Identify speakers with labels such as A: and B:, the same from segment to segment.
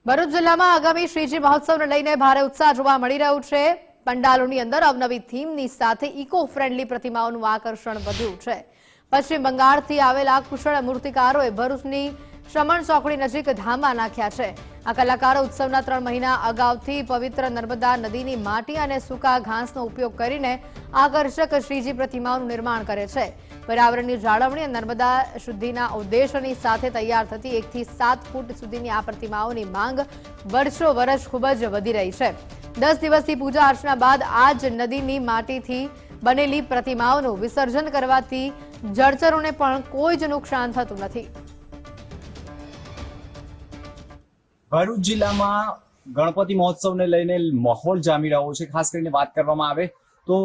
A: ભરૂચ જિલ્લામાં આગામી શ્રીજી મહોત્સવને લઈને ભારે ઉત્સાહ જોવા મળી રહ્યો છે। પંડાલોની અંદર અવનવી થીમની સાથે ઇકો ફ્રેન્ડલી પ્રતિમાઓનું આકર્ષણ વધ્યું છે। પશ્ચિમ બંગાળથી આવેલા કુશળ મૂર્તિકારોએ ભરૂચની શ્રમણ ચોકડી નજીક ધામા નાખ્યા છે। આ કલાકારો ઉત્સવના 3 મહિના અગાઉથી પવિત્ર નર્મદા નદીની માટી અને સૂકા ઘાસનો ઉપયોગ કરીને આકર્ષક શ્રીજી પ્રતિમાઓનું નિર્માણ કરે છે। પર્યાવરણની જાળવણી અને નર્મદા શુદ્ધિના ઉદ્દેશની સાથે તૈયાર થતી 1 થી 7 ફૂટ સુધીની આ પ્રતિમાઓની માંગ વર્ષો વર્ષ ખૂબ જ વધી રહી છે। 10 દિવસથી પૂજા અર્ચના બાદ આ જ નદીની માટીથી બનેલી પ્રતિમાઓનું વિસર્જન કરવાથી જળચરોને પણ કોઈ જ નુકસાન થતું નથી।
B: ભરૂચ જિલ્લામાં ગણપતિ મહોત્સવને લઈને માહોલ જામી રહ્યો છે। ખાસ કરીને વાત કરવામાં આવે તો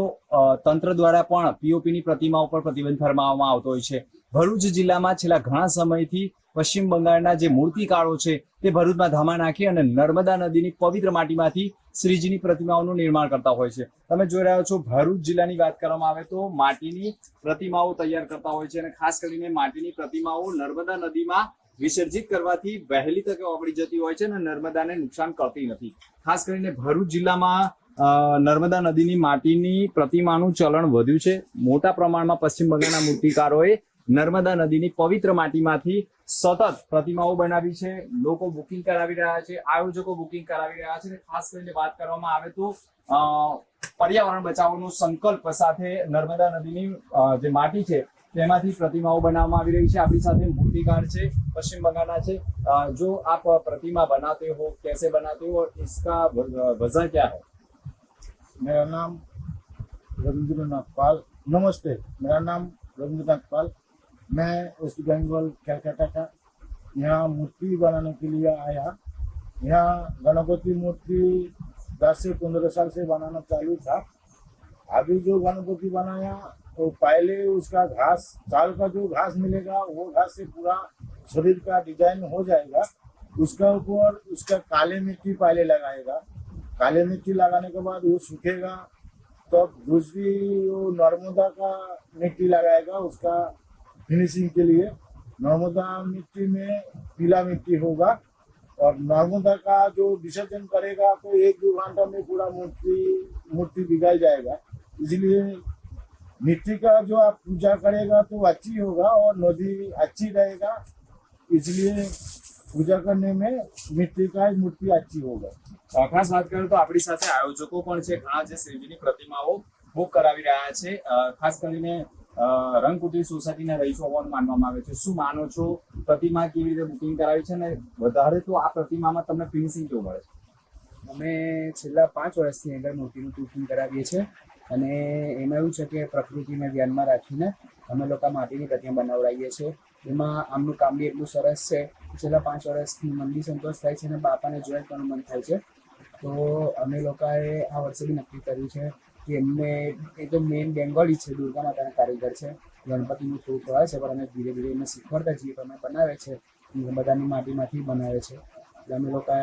B: તંત્ર દ્વારા પણ પીઓપીની પ્રતિમાઓ પર પ્રતિબંધ ફરમાવવામાં આવતો હોય છે। ભરૂચ જિલ્લામાં છેલ્લા ઘણા સમયથી પશ્ચિમ બંગાળના જે મૂર્તિકારો છે તે ભરૂચમાં ધામા નાખી અને નર્મદા નદીની પવિત્ર માટીમાંથી શ્રીજીની પ્રતિમાઓનું નિર્માણ કરતા હોય છે। તમે જોઈ રહ્યા છો ભરૂચ જિલ્લાની વાત કરવામાં આવે તો માટીની પ્રતિમાઓ તૈયાર કરતા હોય છે અને ખાસ કરીને માટીની પ્રતિમાઓ નર્મદા નદીમાં વિસર્જિત કરવાથી વહેલી તકે ઓગળી જતી હોય છે અને નર્મદાને નુકસાન કરતી નથી। ખાસ કરીને ભરૂચ જિલ્લામાં નર્મદા નદીની માટીની પ્રતિમાનું ચલણ વધ્યું છે। મોટા પ્રમાણમાં પશ્ચિમ બંગાળના મૂર્તિકારોએ નર્મદા નદીની પવિત્ર માટીમાંથી સતત પ્રતિમાઓ બનાવી છે। લોકો બુકિંગ કરાવી રહ્યા છે, આયોજકો બુકિંગ કરાવી રહ્યા છે। ખાસ કરીને વાત કરવામાં આવે તો પર્યાવરણ બચાવવાનો સંકલ્પ સાથે નર્મદા નદીની જે માટી છે તેમાંથી પ્રતિમાઓ બનાવવામાં આવી રહી છે। આપણી સાથે મૂર્તિકાર છે, पश्चिम बंगाल से। जो आप प्रतिमा बनाते हो, कैसे बनाते हो और इसका वजह क्या है?
C: मेरा नाम रविंद्रनाथ पाल। नमस्ते, मेरा नाम रविंद्रनाथ पाल। मैं वेस्ट बंगाल कलकत्ता का यहाँ मूर्ति बनाने के लिए आया। यहाँ गणपति मूर्ति 10 से 15 साल से बनाना चालू था। अभी जो गणपति बनाया तो पहले उसका घास, साल का जो घास मिलेगा वो घास से पूरा शरीर का डिजाइन हो जाएगा। उसका ऊपर उसका काले मिट्टी पहले लगाएगा। काले मिट्टी लगाने के बाद वो सूखेगा तो दूसरी वो नर्मदा का मिट्टी लगाएगा उसका फिनिशिंग के लिए। नर्मदा मिट्टी में पीला मिट्टी होगा और नर्मदा का जो विसर्जन करेगा तो 1-2 घंटा में पूरा मूर्ति बिगाड़ जाएगा। इसलिए मिट्टी का जो आप पूजा करेगा तो अच्छी होगा और नदी अच्छी रहेगा। इसलिए पूजा करने में मिट्टी का मूर्ति अच्छी होगा।
B: खास बात करें तो આપણી સાથે આયોજકો પણ છે, ઘણા જે શ્રીજીની પ્રતિમાઓ બુક કરાવી રહ્યા છે। ખાસ કરીને રંગકુટી સોસાયટીના રહીશો હોવાનું માનવામાં આવે છે। શું માનો છો, પ્રતિમા કેવી રીતે બુકિંગ કરાવી છે અને વધારે તો આ પ્રતિમામાં તમને ફિનિશિંગ કેવું મળે છે?
D: અમે છેલ્લા 5 વર્ષથી અંદર મૂર્તિનું બુકિંગ કરાવીએ છીએ અને એમાં એવું છે કે પ્રકૃતિને ધ્યાનમાં રાખીને અમે લોકો માટીની પ્રતિમા બનાવડાવીએ છીએ। એમાં આમનું કામ બી એટલું સરસ છે, છેલ્લા 5 વર્ષથી મન બી સંતોષ થાય છે અને બાપાને જોઈને પણ મન થાય છે। તો અમે લોકોએ આ વર્ષે બી નક્કી કર્યું છે કે એમને એ તો મેઇન બેંગોલી છે, દુર્ગા માતાના કારીગર છે, ગણપતિનું થોડું ખવાય છે, પણ અમે ધીરે ધીરે એમને શીખવાડતા જઈએ પણ અમે બનાવે છે, બધાની માટીમાંથી બનાવે છે। એટલે અમે લોકોએ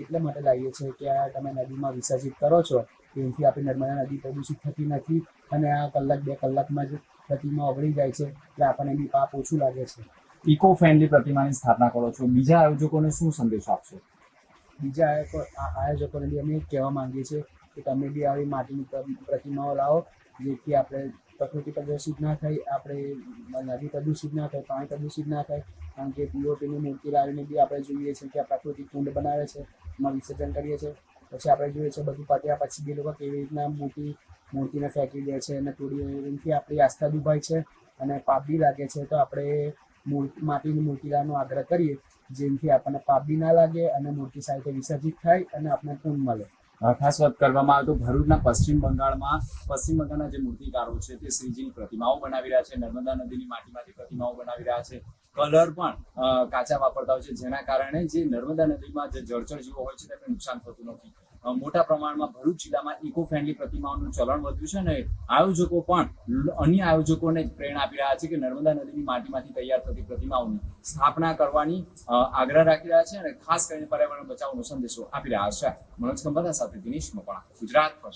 D: એટલા માટે લાવીએ છીએ કે આ તમે નદીમાં વિસર્જિત કરો છો એનાથી આપણી નર્મદા નદી પ્રદૂષિત થતી નથી અને આ 1-2 કલાકમાં જ પ્રતિમા ઓગળી જાય છે એટલે આપણને બી પાપ ઓછું લાગે છે।
B: ઇકો ફ્રેન્ડલી પ્રતિમાની સ્થાપના કરો છો, બીજા આયોજકોને શું સંદેશો આપશો?
D: બીજા આયોજકોને બી અમે કહેવા માંગીએ છીએ કે તમે બી આવી માટીની પ્રતિમાઓ લાવો જેથી આપણે પ્રકૃતિ પ્રદૂષિત ના થાય, આપણે નદી પ્રદૂષિત ના થાય, પાણી પ્રદૂષિત ના થાય। કારણ કે પીઓપીની મૂર્તિ લાવીને બી આપણે જોઈએ છીએ કે આ પ્રાકૃતિક કુંડ બનાવે છે, એમાં વિસર્જન કરીએ છીએ। પછી આપણે જોઈએ છીએ બધું પત્યા પછી બી લોકો કેવી રીતના મૂર્તિને ફેંકી દે છે અને તોડી, એનાથી આપણી આસ્થા દુભાય છે અને પાપ બી લાગે છે। તો આપણે માટીની મૂર્તિ લાવવાનો આગ્રહ કરીએ જેનાથી આપણને પાપ બી ના લાગે અને મૂર્તિ સાથે વિસર્જિત થાય અને આપણને પુણ્ય મળે।
B: ખાસ વાત કરવામાં આવે તો ભરૂચના પશ્ચિમ બંગાળના જે મૂર્તિકારો છે તે શ્રીજીની પ્રતિમાઓ બનાવી રહ્યા છે, નર્મદા નદીની માટીમાંથી પ્રતિમાઓ બનાવી રહ્યા છે। કલર પણ કાચા વાપરતા હોય છે, જેના કારણે જે નર્મદા નદીમાં જે જળચર જીવો હોય છે તેમને નુકસાન થતું નથી। મોટા પ્રમાણમાં ભરૂચ જિલ્લામાં ઇકો ફ્રેન્ડલી પ્રતિમાઓનું ચલણ વધ્યું છે અને આયોજકો પણ અન્ય આયોજકોને પ્રેરણા આપી રહ્યા છે કે નર્મદા નદીની માટીમાંથી તૈયાર થતી પ્રતિમાઓની સ્થાપના કરવાની આગ્રહ રાખી રહ્યા છે અને ખાસ કરીને પર્યાવરણ બચાવવાનો સંદેશો આપી રહ્યા છે। મનોજ કંબાતા સાથે દિનેશ મકવાણા, ગુજરાત ફર્સ્ટ।